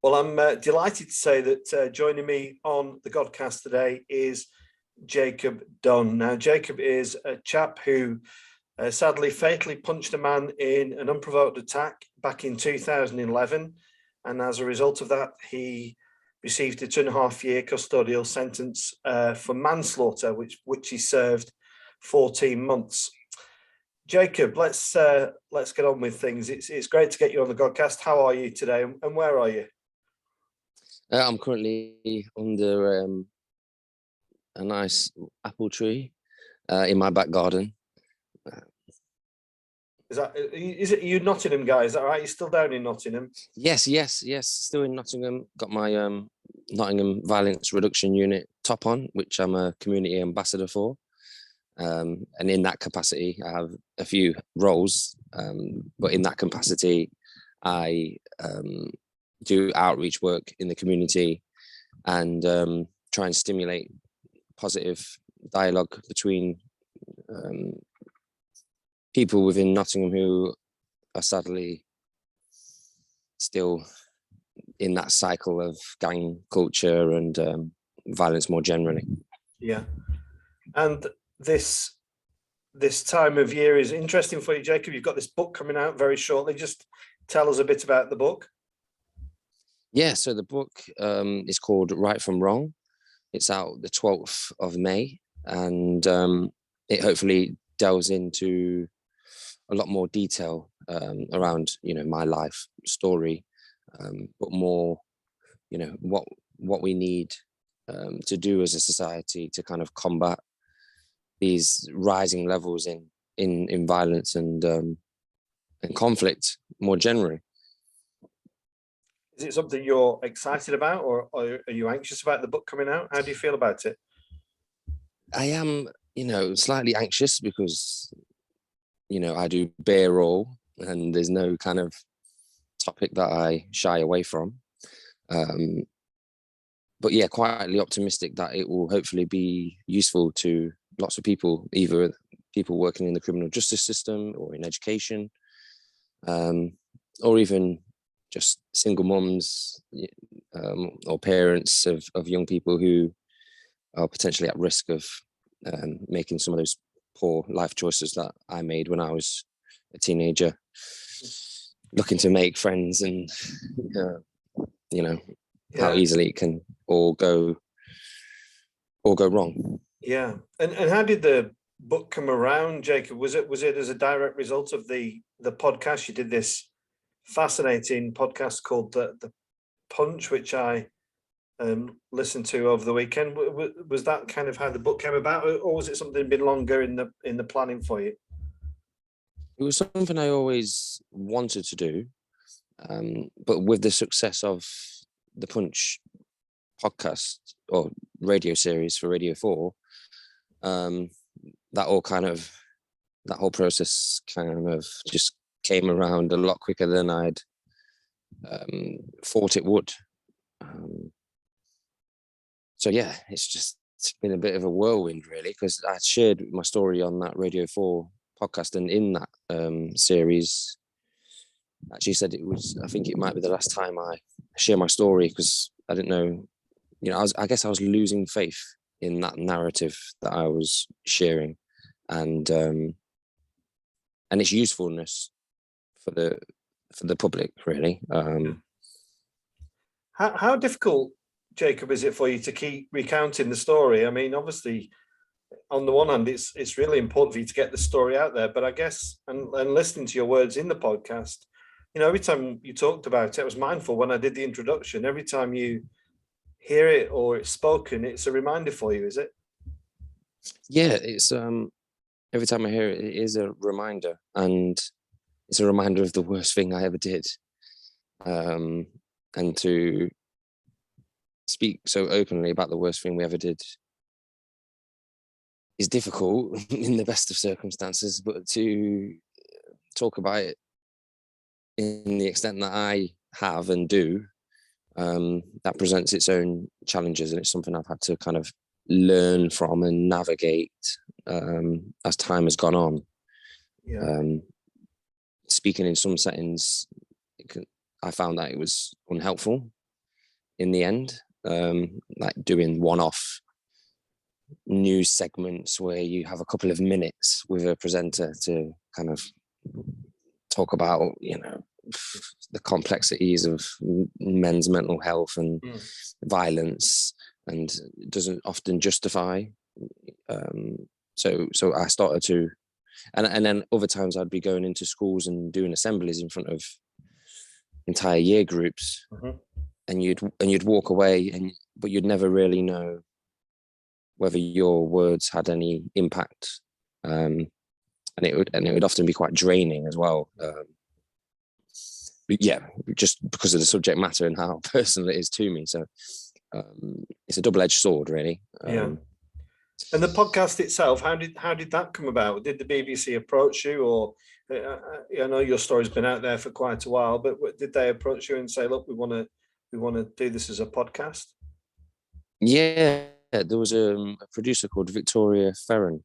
Well, I'm delighted to say that joining me on the Godcast today is Jacob Dunne. Now, Jacob is a chap who sadly fatally punched a man in an unprovoked attack back in 2011. And as a result of that, he received a 2.5-year custodial sentence for manslaughter, which he served 14 months. Jacob, let's get on with things. It's great to get you on the Godcast. How are you today, and where are you? I'm currently under a nice apple tree in my back garden. Is it you Nottingham guy? Is that right? You're still down in Nottingham? Yes. Still in Nottingham. Got my Nottingham Violence Reduction Unit top on, which I'm a community ambassador for. And in that capacity, I have a few roles. But in that capacity, I do outreach work in the community and try and stimulate positive dialogue between people within Nottingham who are sadly still in that cycle of gang culture and violence more generally. Yeah. And this time of year is interesting for you, Jacob. You've got this book coming out very shortly. Just tell us a bit about the book. Yeah, so the book is called Right from Wrong. It's out the 12th of May, and it hopefully delves into a lot more detail around, my life story, but more, what we need to do as a society to kind of combat these rising levels in violence and conflict more generally. Is it something you're excited about, or are you anxious about the book coming out? How do you feel about it? I am, slightly anxious because, I do bear all, and there's no kind of topic that I shy away from. But yeah, quietly optimistic that it will hopefully be useful to lots of people, either people working in the criminal justice system or in education, or even just single moms or parents of young people who are potentially at risk of making some of those poor life choices that I made when I was a teenager, looking to make friends and, how easily it can all go wrong. Yeah. And how did the book come around, Jacob? Was it as a direct result of the podcast? You did this fascinating podcast called the Punch, which I listened to over the weekend. Was that kind of how the book came about, or was it something a bit longer in the planning for you? It was something I always wanted to do, but with the success of the Punch podcast or radio series for Radio 4, that whole process kind of just came around a lot quicker than I'd thought it would. So yeah, it's been a bit of a whirlwind really, because I shared my story on that Radio 4 podcast, and in that series, actually said I think it might be the last time I share my story, because I didn't know, I guess I was losing faith in that narrative that I was sharing, and its usefulness for the public, really. How difficult, Jacob, is it for you to keep recounting the story? I mean, obviously, on the one hand, it's really important for you to get the story out there, but I guess, and listening to your words in the podcast, every time you talked about it, I was mindful when I did the introduction. Every time you hear it or it's spoken, it's a reminder for you, is it? Yeah, it's every time I hear it, it is a reminder, and it's a reminder of the worst thing I ever did. And to speak so openly about the worst thing we ever did is difficult in the best of circumstances, but to talk about it in the extent that I have and do, that presents its own challenges, and it's something I've had to kind of learn from and navigate as time has gone on. Yeah. Speaking in some settings, I found that it was unhelpful, in the end, like doing one-off news segments where you have a couple of minutes with a presenter to kind of talk about, the complexities of men's mental health and violence, and it doesn't often justify. So I started to, and then other times I'd be going into schools and doing assemblies in front of entire year groups, and you'd walk away, but you'd never really know whether your words had any impact, and it would often be quite draining as well. But yeah, just because of the subject matter and how personal it is to me. So it's a double-edged sword, really. Yeah. And the podcast itself, how did that come about? Did the BBC approach you, or I know your story's been out there for quite a while, but did they approach you and say, "Look, we want to do this as a podcast"? Yeah, there was a producer called Victoria Ferren,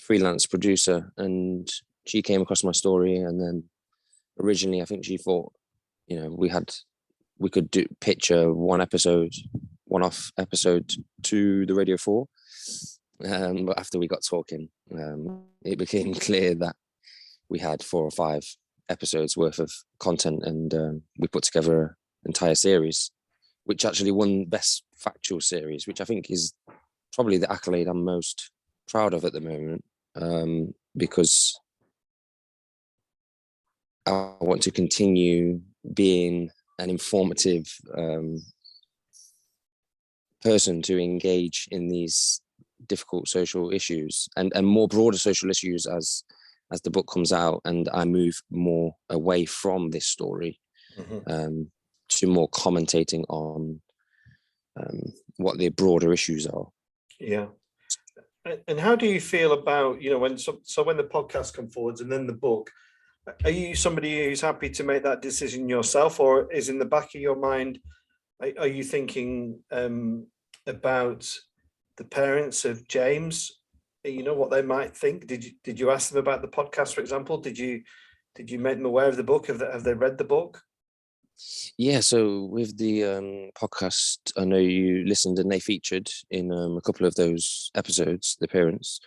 freelance producer, and she came across my story, and then originally I think she thought, we could pitch a one-off episode to the Radio 4. But after we got talking, it became clear that we had 4 or 5 episodes worth of content, and we put together an entire series, which actually won Best Factual Series, which I think is probably the accolade I'm most proud of at the moment, because I want to continue being an informative person to engage in these difficult social issues and more broader social issues as the book comes out and I move more away from this story, to more commentating on what the broader issues are. Yeah. And how do you feel about, when the podcast comes forwards and then the book, are you somebody who's happy to make that decision yourself, or is in the back of your mind, are you thinking about the parents of James, what they might think? Did you ask them about the podcast, for example? Did you make them aware of the book? Have they read the book? Yeah, so with the podcast, I know you listened and they featured in a couple of those episodes, the parents,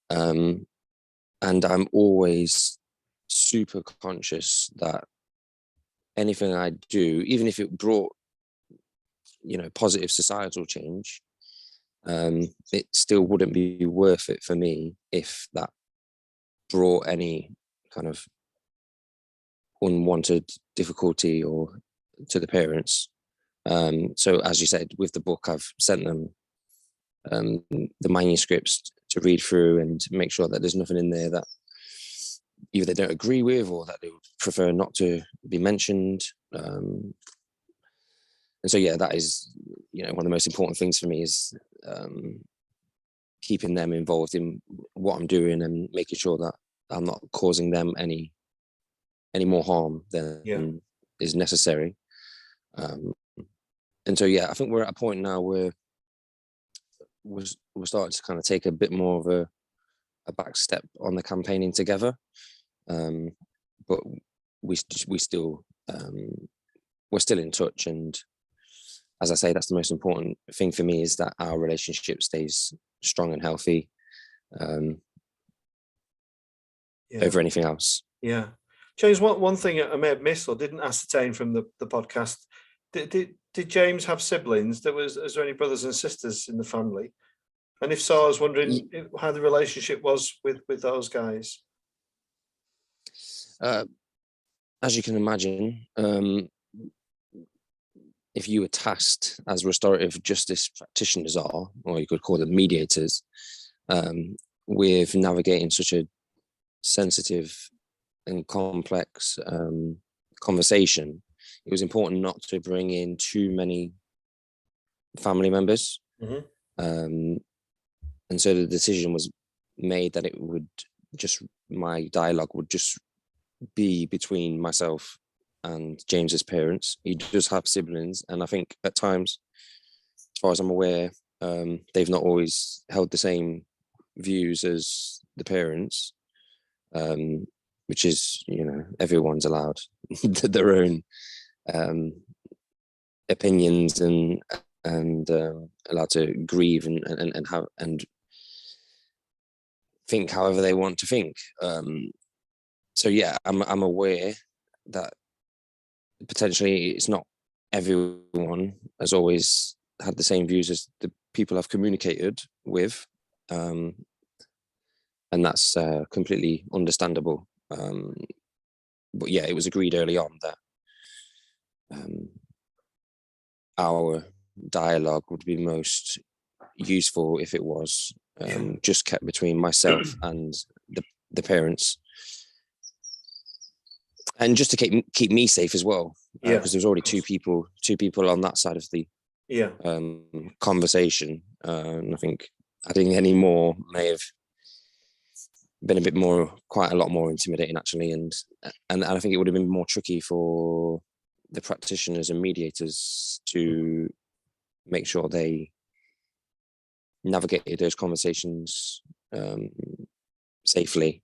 and I'm always super conscious that anything I do, even if it brought, positive societal change, it still wouldn't be worth it for me if that brought any kind of unwanted difficulty or to the parents. So as you said, with the book, I've sent them the manuscripts to read through and make sure that there's nothing in there that either they don't agree with or that they would prefer not to be mentioned. And so, yeah, that is, one of the most important things for me is keeping them involved in what I'm doing and making sure that I'm not causing them any more harm than is necessary. And so, yeah, I think we're at a point now where we're starting to kind of take a bit more of a back step on the campaigning together. But we're still in touch, and as I say, that's the most important thing for me, is that our relationship stays strong and healthy over anything else. Yeah. James, one thing I may have missed or didn't ascertain from the podcast, did James have siblings? Is there any brothers and sisters in the family? And if so, I was wondering how the relationship was with those guys. As you can imagine, if you were tasked, as restorative justice practitioners are, or you could call them mediators, with navigating such a sensitive and complex conversation, it was important not to bring in too many family members. And so the decision was made that my dialogue would just be between myself and James's parents. He does have siblings, and I think at times, as far as I'm aware, they've not always held the same views as the parents, which is, everyone's allowed their own opinions and allowed to grieve and have and think however they want to think. So yeah, I'm aware that potentially it's not everyone has always had the same views as the people I've communicated with, and that's completely understandable. But yeah, it was agreed early on that our dialogue would be most useful if it was just kept between myself and the parents, and just to keep me safe as well, because there was already two people on that side of the conversation. And I think adding any more may have been quite a lot more intimidating actually, and I think it would have been more tricky for the practitioners and mediators to make sure they navigated those conversations safely.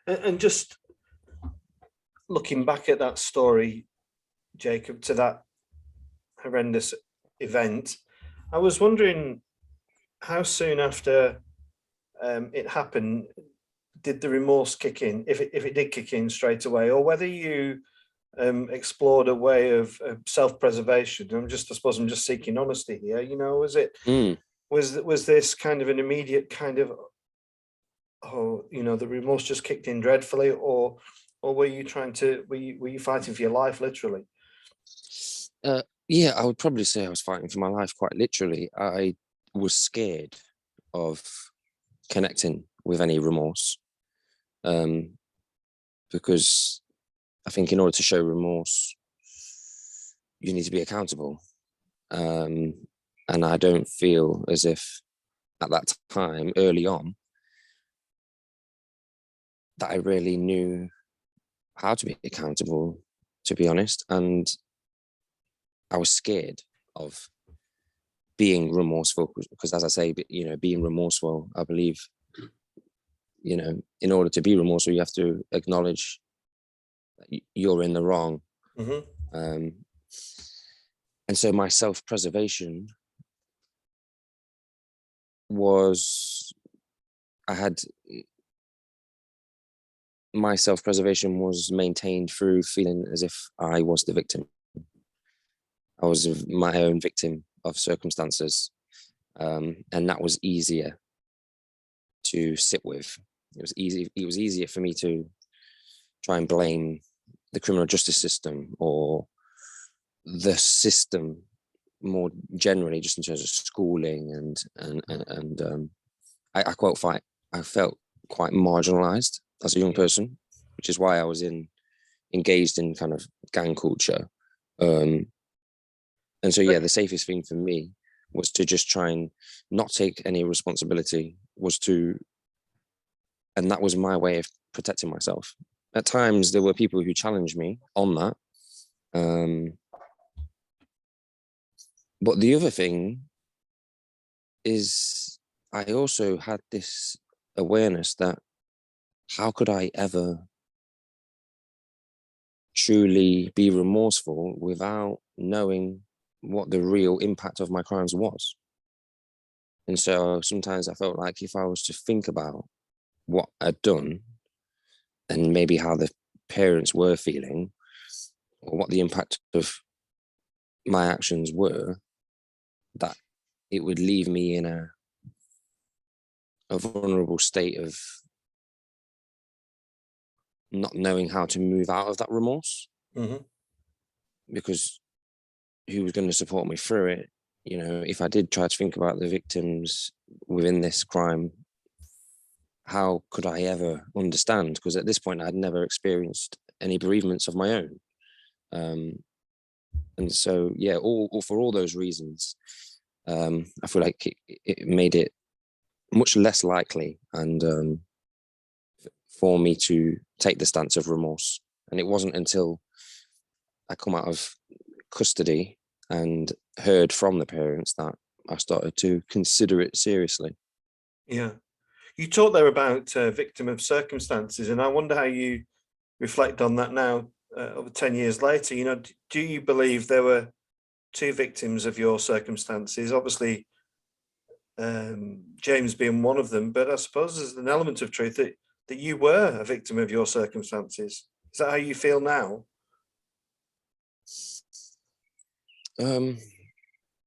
And just looking back at that story, Jacob, to that horrendous event, I was wondering how soon after it happened did the remorse kick in, if it did kick in straight away, or whether you explored a way of self-preservation. I suppose I'm just seeking honesty here. You know, was this kind of an immediate kind of, the remorse just kicked in dreadfully, or were you were you fighting for your life literally? Yeah, I would probably say I was fighting for my life quite literally. I was scared of connecting with any remorse, because I think in order to show remorse, you need to be accountable. And I don't feel as if at that time, early on, that I really knew how to be accountable, to be honest. And I was scared of being remorseful because, as I say, being remorseful, I believe, in order to be remorseful, you have to acknowledge that you're in the wrong. And so my self-preservation was maintained through feeling as if I was the victim. I was my own victim of circumstances, and that was easier to sit with. It was easier for me to try and blame the criminal justice system or the system more generally, just in terms of schooling and I felt quite marginalized as a young person, which is why I was engaged in kind of gang culture. And so, yeah, the safest thing for me was to just try and not take any responsibility, and that was my way of protecting myself. At times, there were people who challenged me on that. But the other thing is I also had this awareness that how could I ever truly be remorseful without knowing what the real impact of my crimes was? And so sometimes I felt like if I was to think about what I'd done and maybe how the parents were feeling or what the impact of my actions were, that it would leave me in a vulnerable state of not knowing how to move out of that remorse. Because who was going to support me through it? If I did try to think about the victims within this crime, how could I ever understand? Because at this point, I'd never experienced any bereavements of my own. And so, yeah, all for all those reasons, I feel like it made it much less likely and for me to take the stance of remorse. And it wasn't until I come out of custody and heard from the parents that I started to consider it seriously. Yeah. You talked there about victim of circumstances, and I wonder how you reflect on that now over 10 years later, do you believe there were two victims of your circumstances? Obviously, James being one of them, but I suppose there's an element of truth that you were a victim of your circumstances. Is that how you feel now?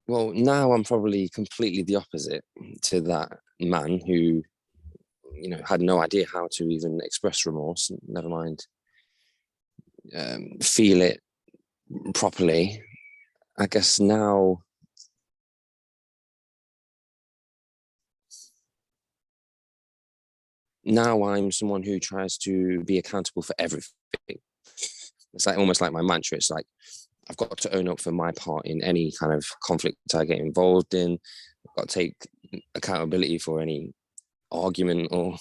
Well, now I'm probably completely the opposite to that man who, had no idea how to even express remorse, never mind feel it properly. I guess now I'm someone who tries to be accountable for everything. It's like almost like my mantra. It's like I've got to own up for my part in any kind of conflict I get involved in. I've got to take accountability for any argument or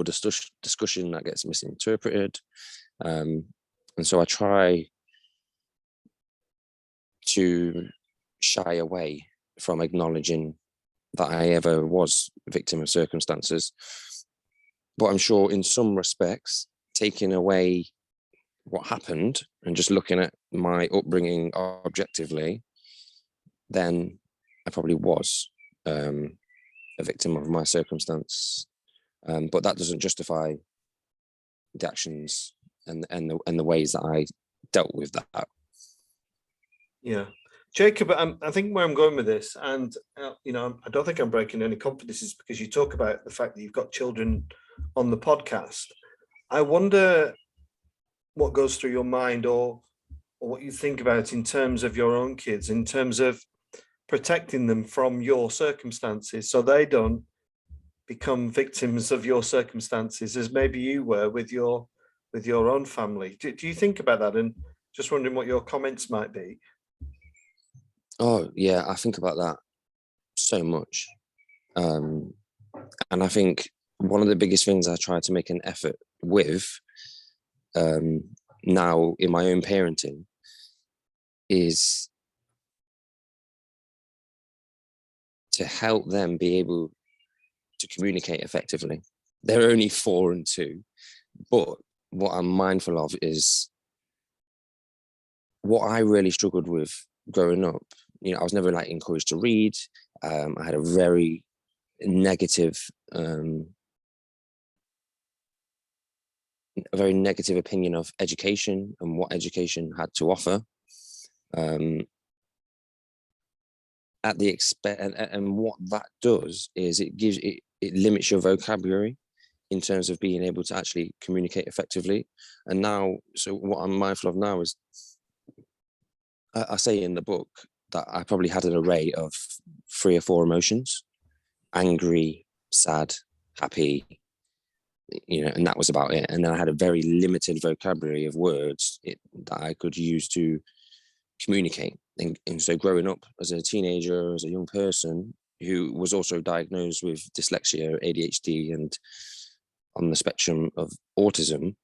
discussion that gets misinterpreted. And so I try to shy away from acknowledging that I ever was a victim of circumstances. But I'm sure in some respects, taking away what happened and just looking at my upbringing objectively, then I probably was a victim of my circumstance. But that doesn't justify the actions and the ways that I dealt with that. Yeah. Jacob, I think where I'm going with this, and I don't think I'm breaking any confidences, because you talk about the fact that you've got children on the podcast. I wonder what goes through your mind, or what you think about in terms of your own kids, in terms of protecting them from your circumstances, so they don't become victims of your circumstances as maybe you were with your own family. Do you think about that? And just wondering what your comments might be. Oh, yeah, I think about that so much. And I think one of the biggest things I try to make an effort with now in my own parenting is to help them be able to communicate effectively. They're only 4 and 2, but what I'm mindful of is what I really struggled with growing up. I was never encouraged to read. I had a very negative opinion of education and what education had to offer. At the and what that does is it limits your vocabulary in terms of being able to actually communicate effectively. And now, so what I'm mindful of now is, I say in the book that I probably had an array of 3 or 4 emotions: angry, sad, happy, and that was about it. And then I had a very limited vocabulary of words that I could use to communicate. And so growing up as a teenager, as a young person who was also diagnosed with dyslexia, ADHD, and on the spectrum of autism,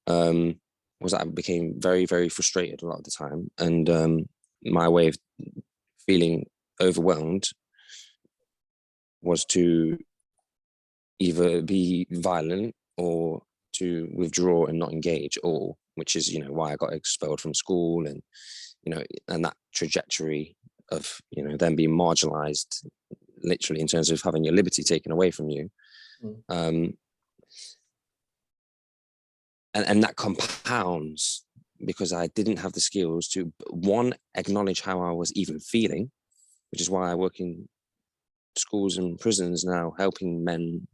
was that I became very, very frustrated a lot of the time. And my way of feeling overwhelmed was to either be violent or to withdraw and not engage, or which is, why I got expelled from school, and and that trajectory of, them being marginalized, literally, in terms of having your liberty taken away from you. And that compounds because I didn't have the skills to, one, acknowledge how I was even feeling, which is why I work in schools and prisons now, helping men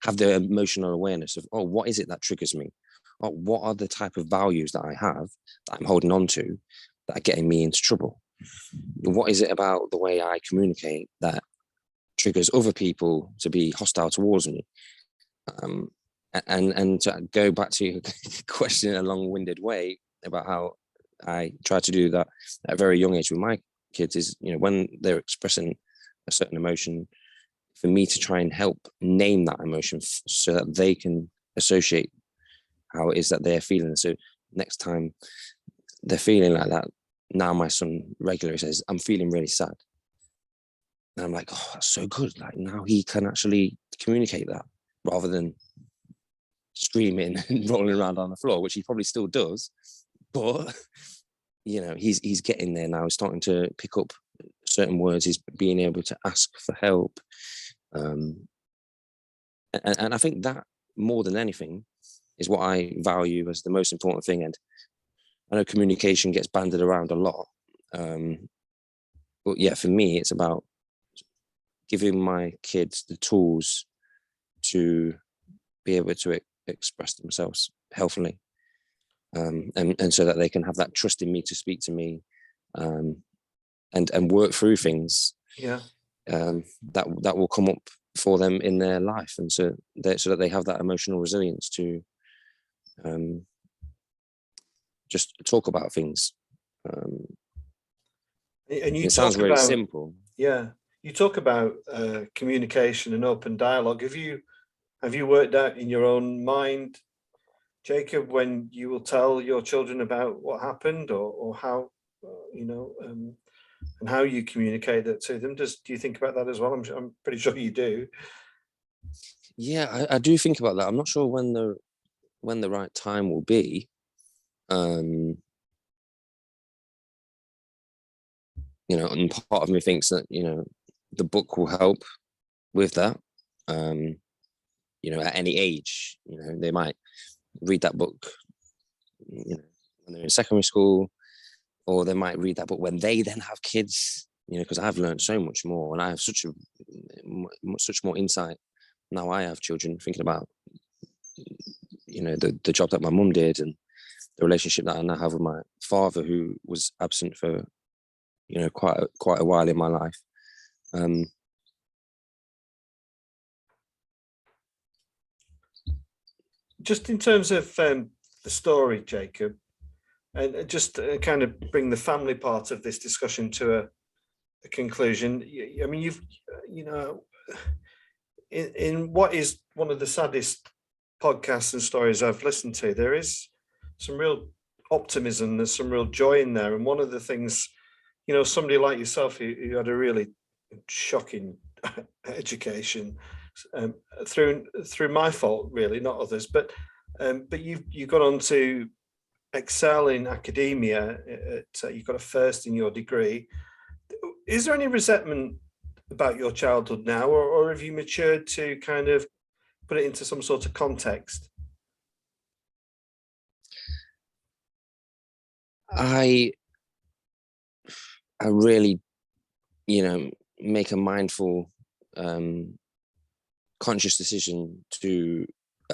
have the emotional awareness of, oh, what is it that triggers me? Oh, what are the type of values that I have that I'm holding on to that are getting me into trouble? What is it about the way I communicate that triggers other people to be hostile towards me? And to go back to your question in a long-winded way about how I try to do that at a very young age with my kids is, when they're expressing a certain emotion, for me to try and help name that emotion so that they can associate how it is that they're feeling. So next time they're feeling like that, now my son regularly says, I'm feeling really sad. And I'm like, oh, that's so good. Like, now he can actually communicate that rather than screaming and rolling around on the floor, which he probably still does, but he's getting there now. He's starting to pick up certain words. He's being able to ask for help, and I think that more than anything is what I value as the most important thing. And I know communication gets banded around a lot, but yeah, for me, it's about giving my kids the tools to be able to express themselves healthily, and so that they can have that trust in me to speak to me, and work through things that will come up for them in their life, and so that they have that emotional resilience to just talk about things. And it sounds very simple. Yeah, you talk about communication and open dialogue. Have you worked out in your own mind, Jacob, when you will tell your children about what happened, or how, and how you communicate that to them? Do you think about that as well? I'm pretty sure you do. Yeah, I do think about that. I'm not sure when the right time will be. And part of me thinks that, the book will help with that. At any age, they might read that book, when they're in secondary school, or they might read that book when they then have kids, because I've learned so much more, and I have such more insight now I have children, thinking about, the job that my mum did, and the relationship that I now have with my father, who was absent for, quite a while in my life. Just in terms of the story, Jacob, and just kind of bring the family part of this discussion to a conclusion. I mean, in what is one of the saddest podcasts and stories I've listened to, there is some real optimism. There's some real joy in there. And one of the things, somebody like yourself who had a really shocking education, through my fault, really, not others, but you've gone on to excel in academia. You've got a first in your degree. Is there any resentment about your childhood now, or have you matured to kind of put it into some sort of context? I really, make a mindful, conscious decision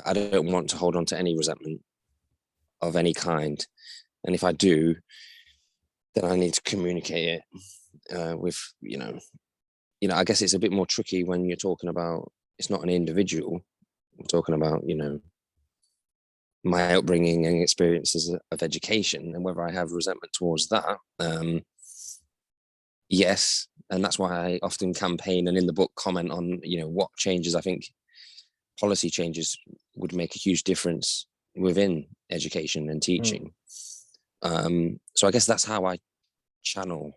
I don't want to hold on to any resentment of any kind. And if I do, then I need to communicate it with, I guess it's a bit more tricky when you're talking about, it's not an individual. We're talking about, my upbringing and experiences of education, and whether I have resentment towards that. Yes. And that's why I often campaign and in the book comment on, what changes I think policy changes would make a huge difference within education and teaching. So I guess that's how I channel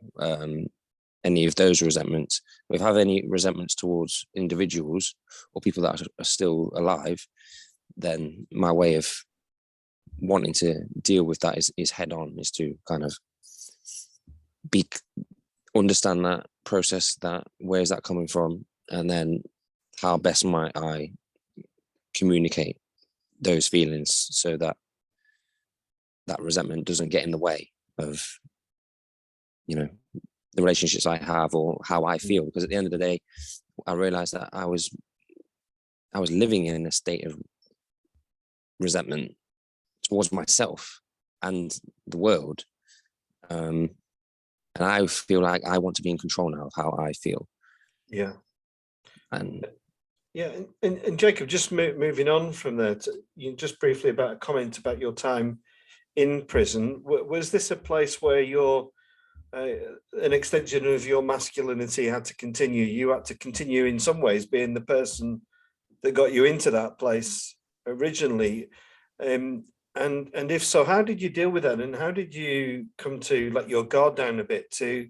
any of those resentments. If I have any resentments towards individuals or people that are still alive, then my way of wanting to deal with that is head on, is to kind of understand that, process that, where's that coming from, and then how best might I communicate those feelings so that that resentment doesn't get in the way of, the relationships I have or how I feel. Because at the end of the day, I realized that I was living in a state of resentment towards myself and the world. And I feel like I want to be in control now of how I feel. Yeah. And Jacob, just moving on from there, just briefly about a comment about your time in prison. Was this a place where you're an extension of your masculinity had to continue? You had to continue in some ways being the person that got you into that place originally. And if so, how did you deal with that? And how did you come to let your guard down a bit to,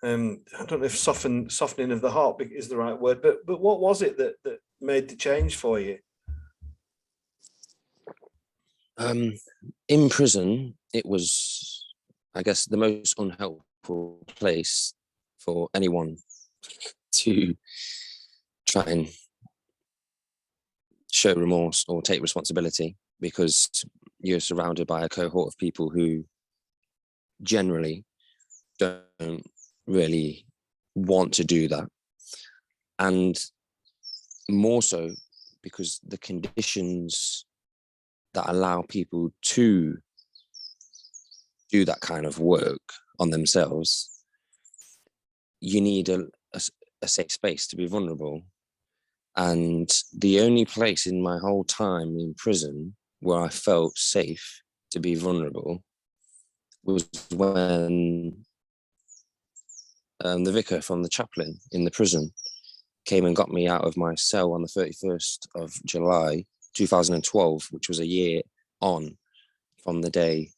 I don't know if softening of the heart is the right word, but what was it that made the change for you? In prison, it was, I guess, the most unhelpful place for anyone to try and show remorse or take responsibility, because you're surrounded by a cohort of people who generally don't really want to do that. And more so because the conditions that allow people to do that kind of work on themselves, you need a safe space to be vulnerable. And the only place in my whole time in prison where I felt safe to be vulnerable was when the vicar from the chaplain in the prison came and got me out of my cell on the 31st of July 2012, which was a year on from the day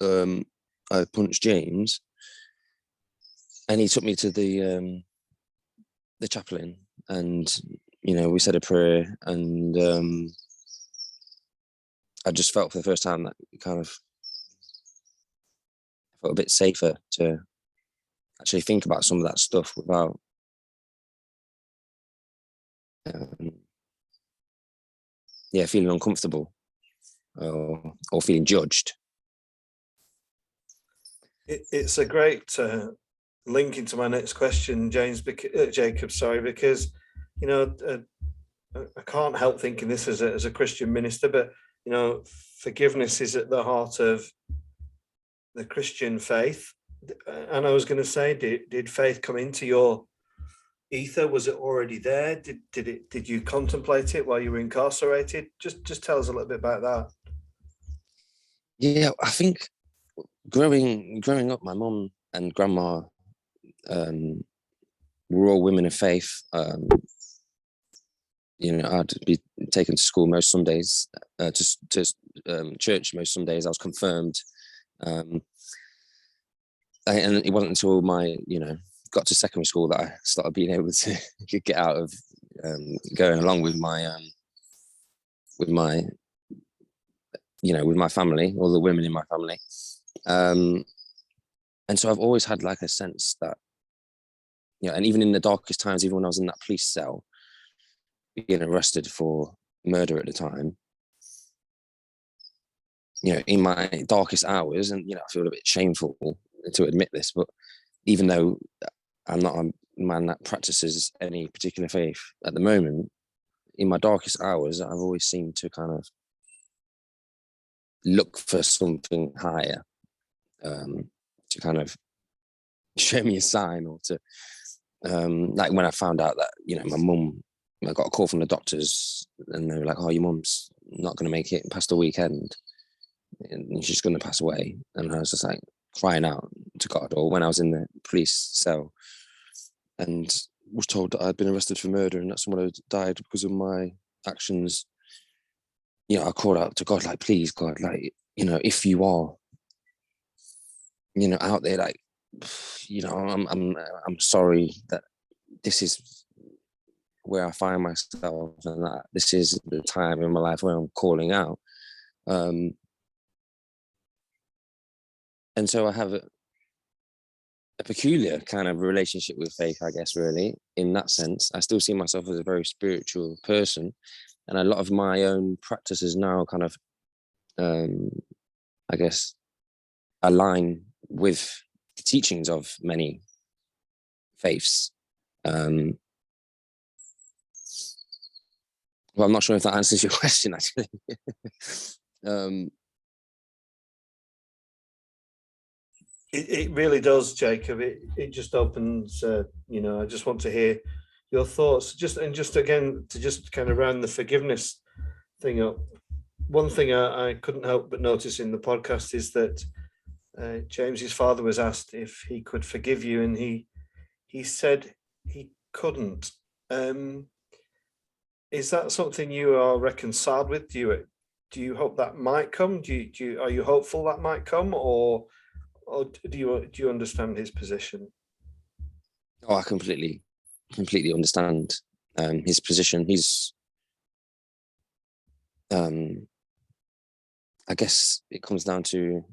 I punched James. And he took me to the chaplain, and we said a prayer, and I just felt for the first time that kind of felt a bit safer to actually think about some of that stuff without feeling uncomfortable or feeling judged. It's a great link into my next question, Jacob, sorry, because I can't help thinking this as a Christian minister, but forgiveness is at the heart of the Christian faith. And I was going to say, did faith come into your ether? Was it already there? Did you contemplate it while you were incarcerated? Just tell us a little bit about that. Yeah, I think growing up, my mum and grandma were all women of faith. I'd be taken to school most Sundays, to church most Sundays. I was confirmed, and it wasn't until my got to secondary school that I started being able to get out of going along with my family, all the women in my family. And so I've always had like a sense that, and even in the darkest times, even when I was in that police cell, being arrested for murder at the time, in my darkest hours, and I feel a bit shameful to admit this, but even though I'm not a man that practices any particular faith at the moment, in my darkest hours, I've always seemed to kind of look for something higher, to kind of show me a sign, or to like when I found out that my mum, I got a call from the doctors and they were like, "Oh, your mum's not going to make it past the weekend and she's going to pass away." And I was just like crying out to God. Or when I was in the police cell and was told that I'd been arrested for murder and that someone had died because of my actions, I called out to God, like, "Please, God, like, if you are, out there, like, I'm sorry that this is where I find myself, and that this is the time in my life where I'm calling out." And so I have a peculiar kind of relationship with faith, I guess, really, in that sense. I still see myself as a very spiritual person, and a lot of my own practices now kind of, I guess, align with the teachings of many faiths. Well, I'm not sure if that answers your question, actually. It really does, Jacob. It just opens, I just want to hear your thoughts. Just again, to just kind of round the forgiveness thing up. One thing I couldn't help but notice in the podcast is that James's father was asked if he could forgive you, and he said he couldn't. Is that something you are reconciled with? Do you hope that might come? Are you hopeful that might come, or do you understand his position? Oh, I completely understand his position. He's I guess it comes down to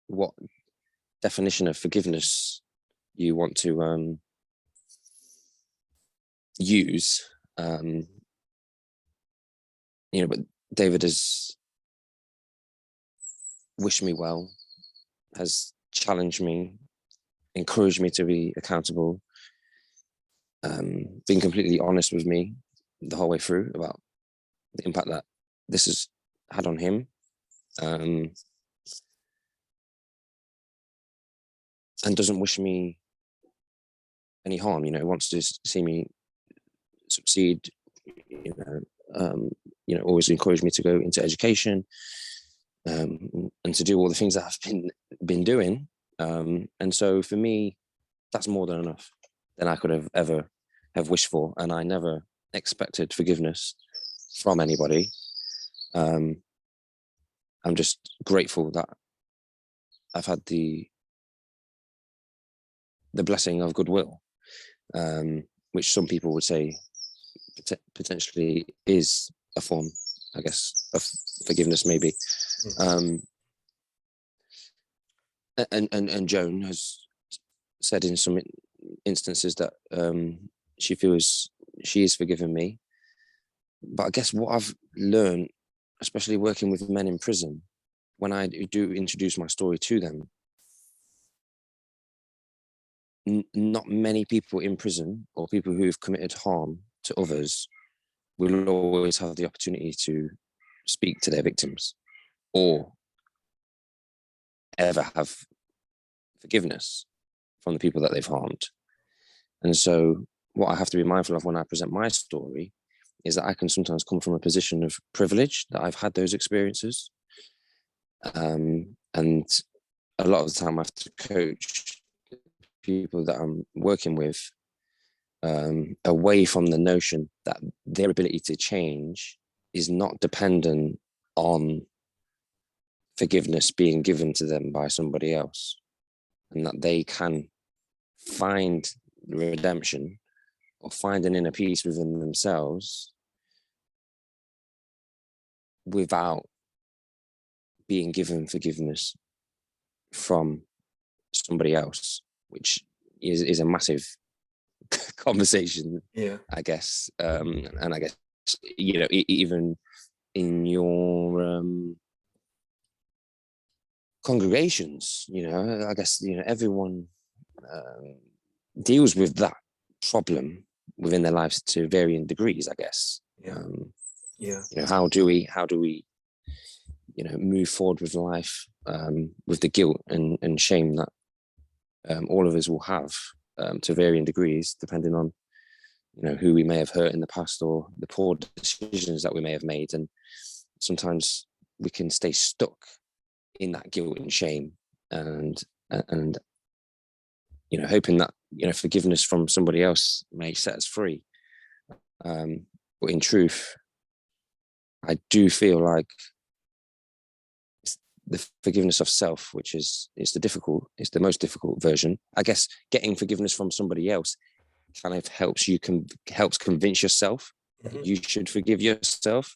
what definition of forgiveness you want to use. But David has wished me well, has challenged me, encouraged me to be accountable, been completely honest with me the whole way through about the impact that this has had on him. And doesn't wish me any harm, wants to see me succeed, always encourage me to go into education, and to do all the things that I've been doing. And so for me, that's more than enough than I could have ever have wished for. And I never expected forgiveness from anybody. I'm just grateful that I've had the blessing of goodwill, which some people would say potentially is a form, I guess, of forgiveness, maybe. And Joan has said in some instances that she feels she is forgiven me. But I guess what I've learned, especially working with men in prison, when I do introduce my story to them, not many people in prison or people who've committed harm to others will always have the opportunity to speak to their victims or ever have forgiveness from the people that they've harmed. And so what I have to be mindful of when I present my story is that I can sometimes come from a position of privilege, that I've had those experiences. And a lot of the time I have to coach people that I'm working with away from the notion that their ability to change is not dependent on forgiveness being given to them by somebody else, and that they can find redemption or find an inner peace within themselves without being given forgiveness from somebody else, which is a massive conversation, I guess. And I guess, even in your congregations, I guess, everyone deals with that problem within their lives to varying degrees, I guess. How do we move forward with life with the guilt and shame that all of us will have to varying degrees, depending on who we may have hurt in the past or the poor decisions that we may have made. And sometimes we can stay stuck in that guilt and shame, and hoping that forgiveness from somebody else may set us free. But in truth, I do feel like it's the forgiveness of self, which is the most difficult version. I guess getting forgiveness from somebody else kind of helps convince yourself that you should forgive yourself.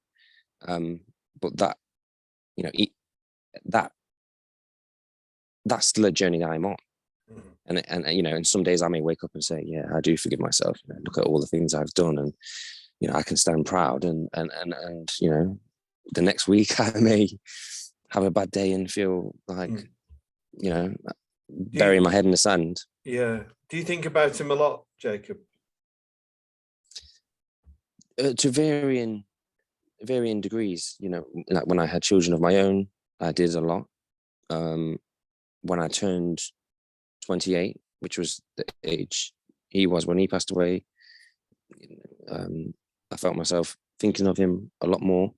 But that, that's still a journey that I'm on. And some days I may wake up and say, yeah, I do forgive myself. Look at all the things I've done, and I can stand proud. And the next week I may have a bad day and feel like burying my head in the sand. Yeah. Do you think about him a lot, Jacob? To varying degrees. Like when I had children of my own, I did a lot. When I turned 28, which was the age he was when he passed away, I felt myself thinking of him a lot more.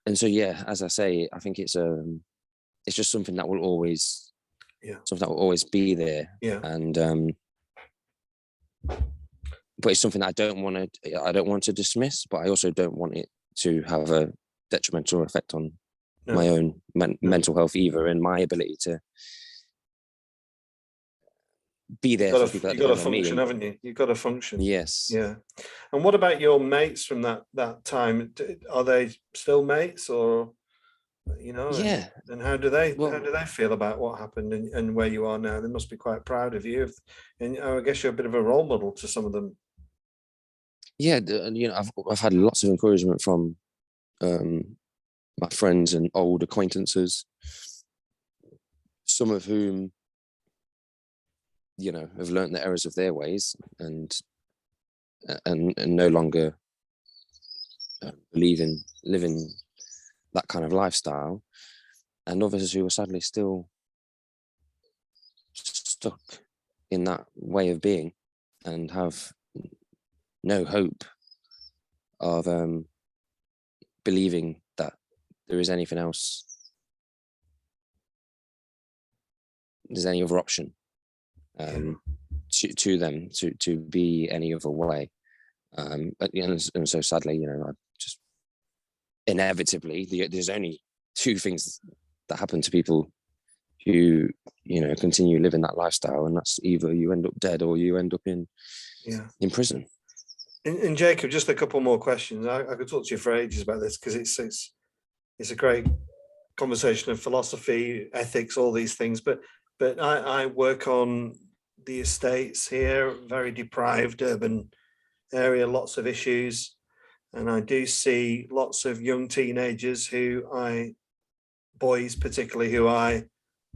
And so, yeah, as I say, I think it's just something that will always, be there. Yeah. And but it's something that I don't want to dismiss, but I also don't want it to have a detrimental effect on my own mental health either, and my ability to be there for people that You've got to depend on me. function, haven't you? You've got to function. Yes. Yeah. And what about your mates from that time? Are they still mates, or Yeah. and how do they Well, feel about what happened and where you are now? They must be quite proud of you, and I guess you're a bit of a role model to some of them. yeah, I've had lots of encouragement from my friends and old acquaintances, some of whom have learnt the errors of their ways and no longer believe in living that kind of lifestyle, and others who are sadly still stuck in that way of being and have no hope of believing that there is anything else, there's any other option to them to be any other way. And so sadly, I just inevitably, there's only two things that happen to people who continue living that lifestyle, and that's either you end up dead or you end up in prison. And Jacob, just a couple more questions. I could talk to you for ages about this, because it's a great conversation of philosophy, ethics, all these things. But I work on the estates here, very deprived urban area, lots of issues, and I do see lots of young teenagers boys particularly, who I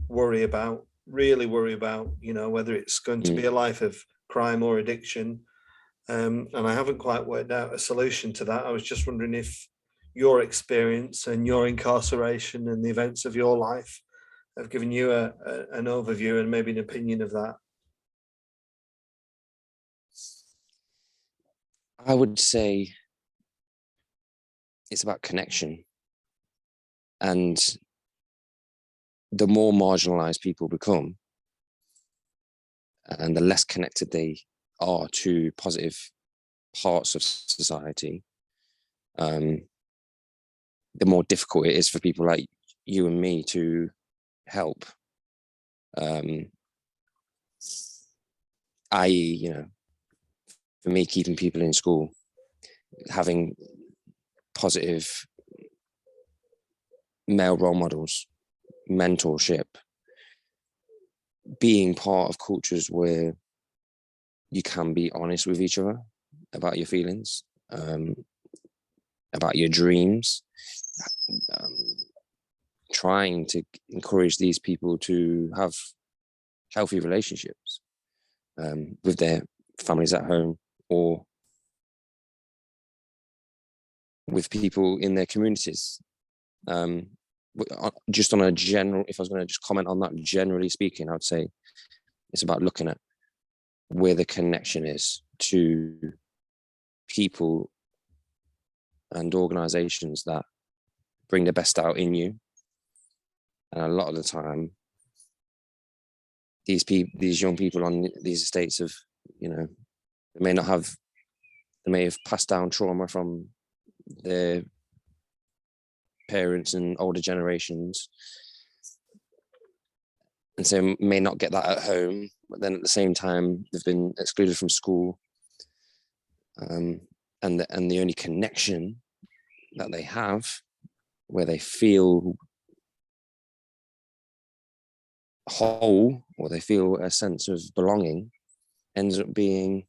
really worry about, whether it's going to be a life of crime or addiction. And I haven't quite worked out a solution to that. I was just wondering if your experience and your incarceration and the events of your life have given you an overview and maybe an opinion of that. I would say it's about connection, and the more marginalized people become and the less connected they are to positive parts of society, the more difficult it is for people like you and me to help. I.e., for me, keeping people in school, having positive male role models, mentorship, being part of cultures where you can be honest with each other about your feelings, about your dreams, trying to encourage these people to have healthy relationships with their families at home or with people in their communities. Just on a general, if I was going to just comment on that, generally speaking, I would say it's about looking at where the connection is to people and organizations that bring the best out in you. And a lot of the time, these young people on these estates have, they may have passed down trauma from their parents and older generations, and so may not get that at home, but then at the same time they've been excluded from school, and the only connection that they have, where they feel whole or they feel a sense of belonging, ends up being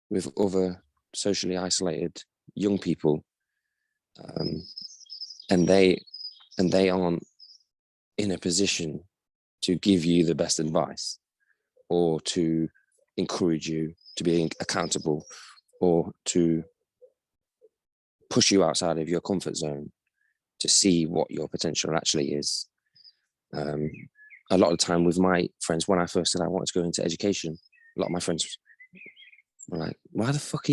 with other socially isolated young people, and they aren't in a position to give you the best advice or to encourage you to be accountable or to push you outside of your comfort zone to see what your potential actually is. A lot of the time with my friends, when I first said I wanted to go into education, a lot of my friends were like, why the fuck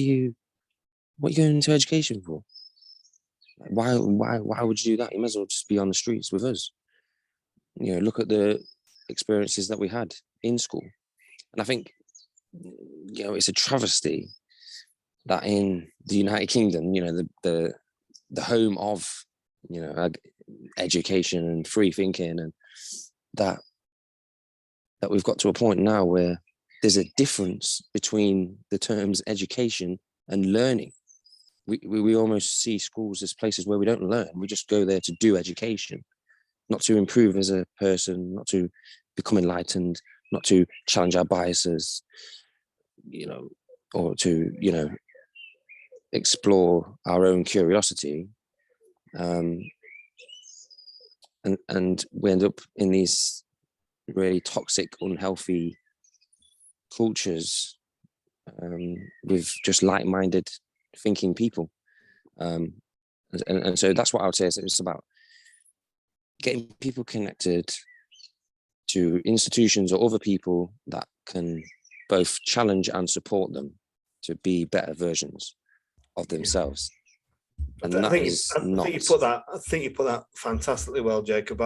what are you going into education for? Why would you do that? You might as well just be on the streets with us. Look at the experiences that we had in school. And I think, it's a travesty that in the United Kingdom, the home of, education and free thinking, and that that we've got to a point now where there's a difference between the terms education and learning. We almost see schools as places where we don't learn. We just go there to do education, not to improve as a person, not to become enlightened, not to challenge our biases, or to, explore our own curiosity. And we end up in these really toxic, unhealthy cultures with just like-minded thinking people. And so that's what I would say. It's about getting people connected to institutions or other people that can both challenge and support them to be better versions of themselves. And I think you put that fantastically well, Jacob.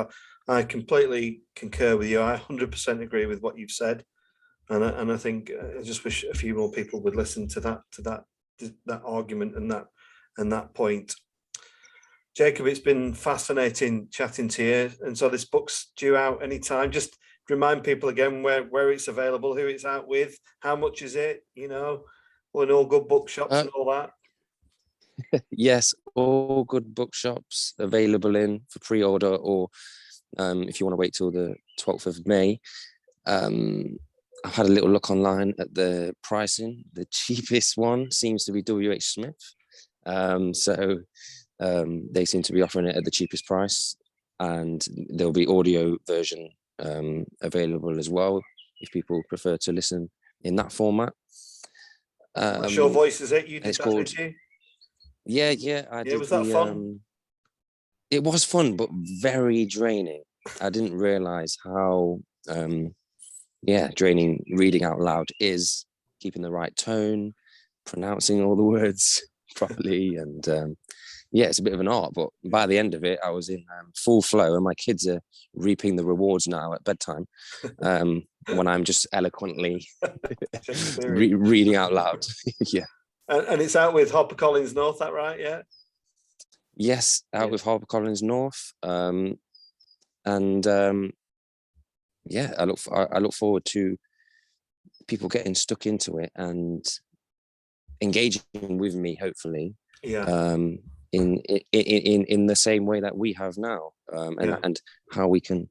I completely concur with you. I 100% agree with what you've said, and I think I just wish a few more people would listen to that argument and that point. Jacob, it's been fascinating chatting to you, and so this book's due out anytime. Just remind people again where it's available, who it's out with, how much is it? In all good bookshops and all that. Yes, all good bookshops available in for pre-order, or if you want to wait till the 12th of May. I've had a little look online at the pricing. The cheapest one seems to be WH Smith. So they seem to be offering it at the cheapest price, and there'll be audio version available as well if people prefer to listen in that format. What's your voice, is it? You did that, did you? Yeah, I did. Was that fun? It was fun, but very draining. I didn't realize how draining reading out loud is, keeping the right tone, pronouncing all the words properly, and it's a bit of an art. But by the end of it, I was in full flow, and my kids are reaping the rewards now at bedtime when I'm just eloquently reading out loud. Yeah. And it's out with HarperCollins North, that right? Yeah. Yes, out with HarperCollins North, I look forward to people getting stuck into it and engaging with me, hopefully. Yeah. In the same way that we have now, and how we can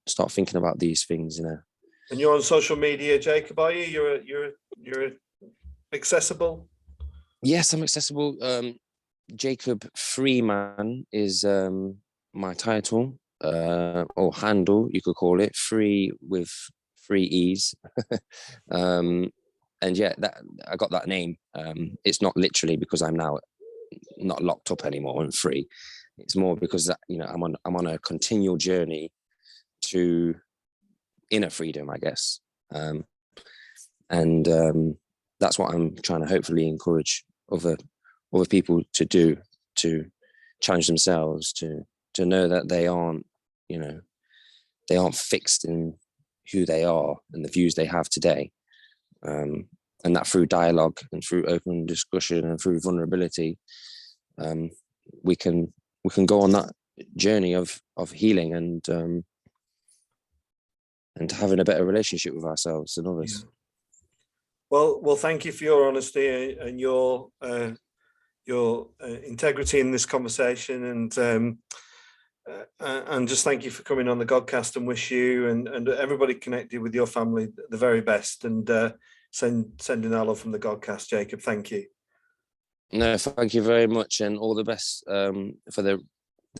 start thinking about these things. And you're on social media, Jacob, are you? You're accessible? Yes, I'm accessible. Jacob Freeman is my title, or handle, you could call it. Free with 3 E's. And that I got that name. It's not literally because I'm now not locked up anymore and free. It's more because I'm on a continual journey to inner freedom, I guess. That's what I'm trying to hopefully encourage other people to do, to challenge themselves, to know that they aren't fixed in who they are and the views they have today. And that through dialogue and through open discussion and through vulnerability, we can go on that journey of healing and having a better relationship with ourselves and others. Yeah. Well, thank you for your honesty and your integrity in this conversation, and just thank you for coming on the Godcast, and wish you and everybody connected with your family the very best, and sending our love from the Godcast. Jacob, thank you. No, thank you very much, and all the best for the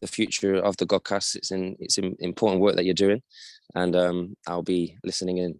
future of the Godcast. It's important work that you're doing, and I'll be listening in.